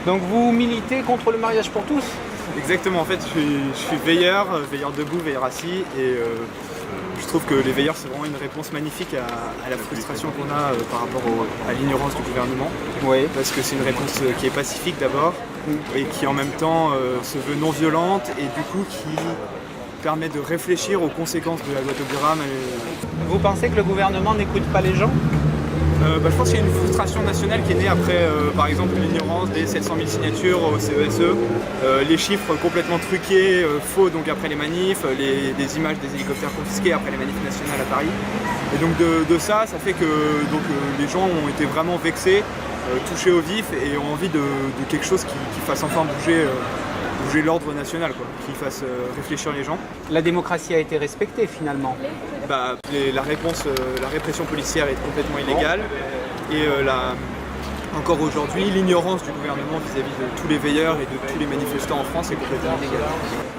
Donc vous militez contre le mariage pour tous? Exactement, en fait je suis veilleur debout, veilleur assis, et je trouve que les veilleurs c'est vraiment une réponse magnifique à la frustration qu'on a par rapport à l'ignorance du gouvernement. Oui. Parce que c'est une réponse qui est pacifique d'abord, et qui en même temps se veut non violente, et du coup qui permet de réfléchir aux conséquences de la loi Taubira. Vous pensez que le gouvernement n'écoute pas les gens? Je pense qu'il y a une frustration nationale qui est née après, par exemple, l'ignorance des 700 000 signatures au CESE, les chiffres complètement truqués, faux donc après les manifs, des images des hélicoptères confisqués après les manifs nationales à Paris. Et donc de ça fait que les gens ont été vraiment vexés, touchés au vif, et ont envie de quelque chose qui fasse enfin bouger l'ordre national, quoi, qui fasse réfléchir les gens. La démocratie a été respectée finalement. La répression policière est complètement illégale, et encore aujourd'hui, l'ignorance du gouvernement vis-à-vis de tous les veilleurs et de tous les manifestants en France est complètement illégale.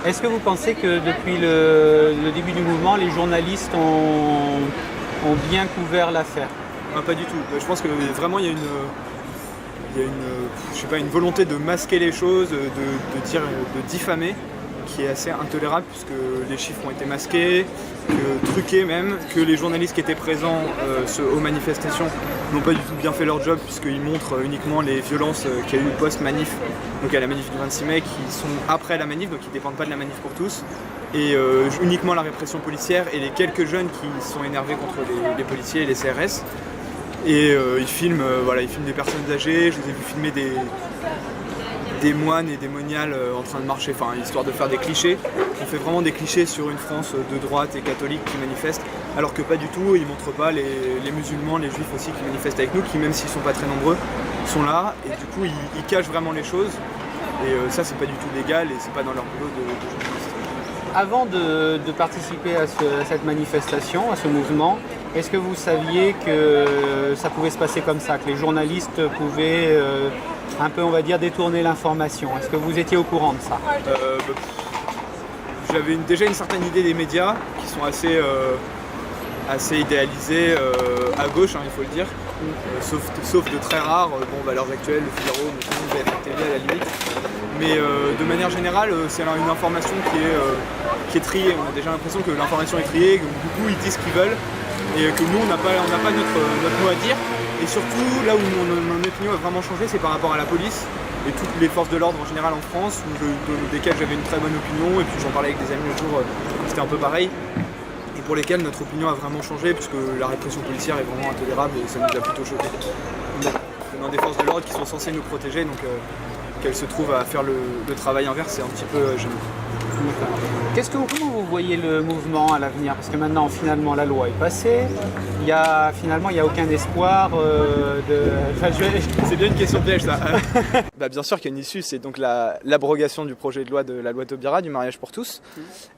Est-ce que vous pensez que depuis le début du mouvement, les journalistes ont bien couvert l'affaire? Pas du tout. Je pense que vraiment il y a une volonté de masquer les choses, de diffamer, qui est assez intolérable, puisque les chiffres ont été masqués, truqués même, que les journalistes qui étaient présents aux manifestations n'ont pas du tout bien fait leur job, puisqu'ils montrent uniquement les violences qu'il y a eu post-manif, donc à la manif du 26 mai, qui sont après la manif, donc qui ne dépendent pas de la manif pour tous, et uniquement la répression policière et les quelques jeunes qui sont énervés contre les policiers et les CRS. Et ils filment des personnes âgées. Je les ai vu filmer des moines et des moniales en train de marcher, histoire de faire des clichés. On fait vraiment des clichés sur une France de droite et catholique qui manifeste, alors que pas du tout. Ils montrent pas les musulmans, les juifs aussi qui manifestent avec nous, qui même s'ils sont pas très nombreux, sont là, et du coup ils cachent vraiment les choses. Et ça, c'est pas du tout légal, et c'est pas dans leur boulot de journaliste. Avant de participer à cette manifestation, à ce mouvement, est-ce que vous saviez que ça pouvait se passer comme ça, que les journalistes pouvaient un peu, on va dire, détourner l'information? Est-ce que vous étiez au courant de ça? J'avais déjà une certaine idée des médias, qui sont assez idéalisés à gauche, il faut le dire, sauf de très rares, à l'heure actuelle, le Figaro, BFM TV à la limite. Mais de manière générale, c'est une information qui est triée. On a déjà l'impression que l'information est triée, que beaucoup ils disent ce qu'ils veulent, et que nous on n'a pas notre mot à dire. Et surtout, là où mon opinion a vraiment changé, c'est par rapport à la police et toutes les forces de l'ordre en général en France, desquelles j'avais une très bonne opinion, et puis j'en parlais avec des amis le jour, c'était un peu pareil, et pour lesquels notre opinion a vraiment changé, puisque la répression policière est vraiment intolérable, et ça nous a plutôt choqué. Dans des forces de l'ordre qui sont censées nous protéger, donc qu'elles se trouvent à faire le travail inverse, c'est un petit peu gênant. Comment vous voyez le mouvement à l'avenir? Parce que maintenant, finalement, la loi est passée. Il n'y a aucun espoir C'est bien une question piège, ça. Bien sûr qu'il y a une issue, c'est donc l'abrogation du projet de la loi Taubira, du mariage pour tous,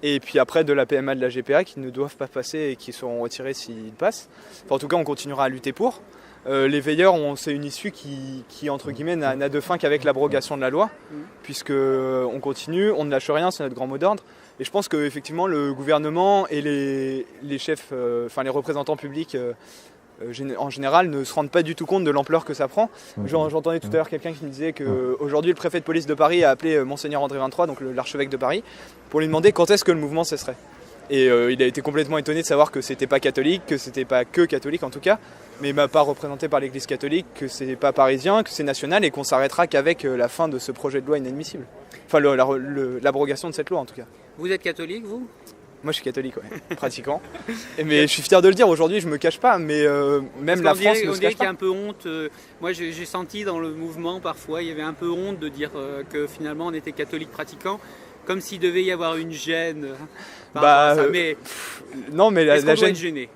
et puis après de la PMA, de la GPA, qui ne doivent pas passer et qui seront retirés s'ils passent. En tout cas, on continuera à lutter pour. Les veilleurs, c'est une issue qui entre guillemets n'a de fin qu'avec l'abrogation de la loi, puisque on continue, on ne lâche rien, c'est notre grand mot d'ordre. Et je pense qu'effectivement le gouvernement et les chefs, les représentants publics en général ne se rendent pas du tout compte de l'ampleur que ça prend. J'entendais tout à l'heure quelqu'un qui me disait qu'aujourd'hui le préfet de police de Paris a appelé Monseigneur André XXIII, donc l'archevêque de Paris, pour lui demander quand est-ce que le mouvement cesserait. Et il a été complètement étonné de savoir que c'était pas catholique, que c'était pas que catholique en tout cas, mais pas représenté par l'église catholique, que c'est pas parisien, que c'est national, et qu'on s'arrêtera qu'avec la fin de ce projet de loi inadmissible. Enfin, l'abrogation de cette loi en tout cas. Vous êtes catholique, vous? Moi je suis catholique, ouais, pratiquant. Mais je suis fier de le dire, aujourd'hui je me cache pas, mais même la France ne se cache pas. On dirait qu'il y a un peu honte. Moi j'ai senti dans le mouvement parfois, il y avait un peu honte de dire que finalement on était catholique pratiquant, comme s'il devait y avoir une gêne par rapport à ça. Mais non, mais la gêne. Être gêné?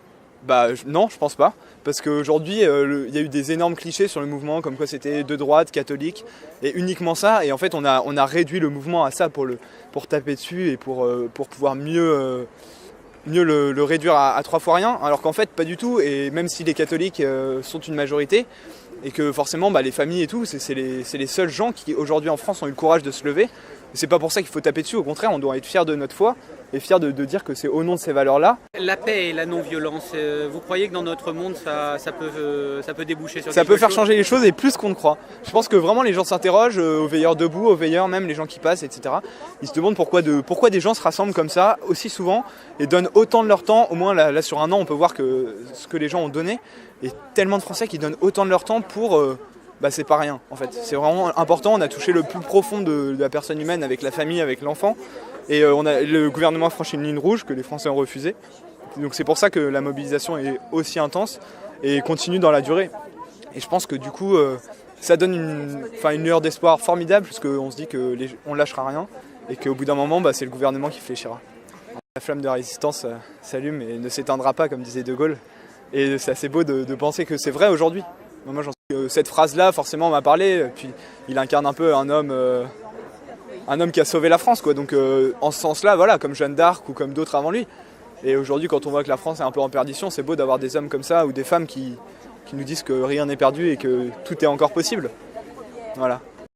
Non, je pense pas. Parce qu'aujourd'hui, il y a eu des énormes clichés sur le mouvement, comme quoi c'était de droite, catholique, et uniquement ça. Et en fait, on a réduit le mouvement à ça pour taper dessus et pour pouvoir mieux le réduire à 3 fois rien. Alors qu'en fait, pas du tout. Et même si les catholiques sont une majorité, et que forcément, les familles et tout, c'est les seuls gens qui, aujourd'hui en France, ont eu le courage de se lever C'est pas pour ça qu'il faut taper dessus, au contraire, on doit être fier de notre foi et fier de dire que c'est au nom de ces valeurs-là. La paix et la non-violence, vous croyez que dans notre monde, ça peut déboucher sur ça peut faire changer les choses et plus qu'on ne croit. Je pense que vraiment les gens s'interrogent, aux veilleurs debout, aux veilleurs même, les gens qui passent, etc. Ils se demandent pourquoi des gens se rassemblent comme ça aussi souvent et donnent autant de leur temps. Au moins là sur un an, on peut voir que ce que les gens ont donné. Et tellement de Français qui donnent autant de leur temps pour... c'est pas rien en fait. C'est vraiment important, on a touché le plus profond de la personne humaine avec la famille, avec l'enfant. Et le gouvernement a franchi une ligne rouge que les Français ont refusée. Donc c'est pour ça que la mobilisation est aussi intense et continue dans la durée. Et je pense que du coup, ça donne une lueur d'espoir formidable parce qu'on se dit qu'on lâchera rien et qu'au bout d'un moment, c'est le gouvernement qui fléchira. La flamme de la résistance s'allume et ne s'éteindra pas, comme disait De Gaulle. Et c'est assez beau de penser que c'est vrai aujourd'hui. Moi, cette phrase-là, forcément, m'a parlé. Puis il incarne un peu un homme qui a sauvé la France, quoi. Donc, en ce sens-là, voilà, comme Jeanne d'Arc ou comme d'autres avant lui. Et aujourd'hui, quand on voit que la France est un peu en perdition, c'est beau d'avoir des hommes comme ça ou des femmes qui nous disent que rien n'est perdu et que tout est encore possible. Voilà.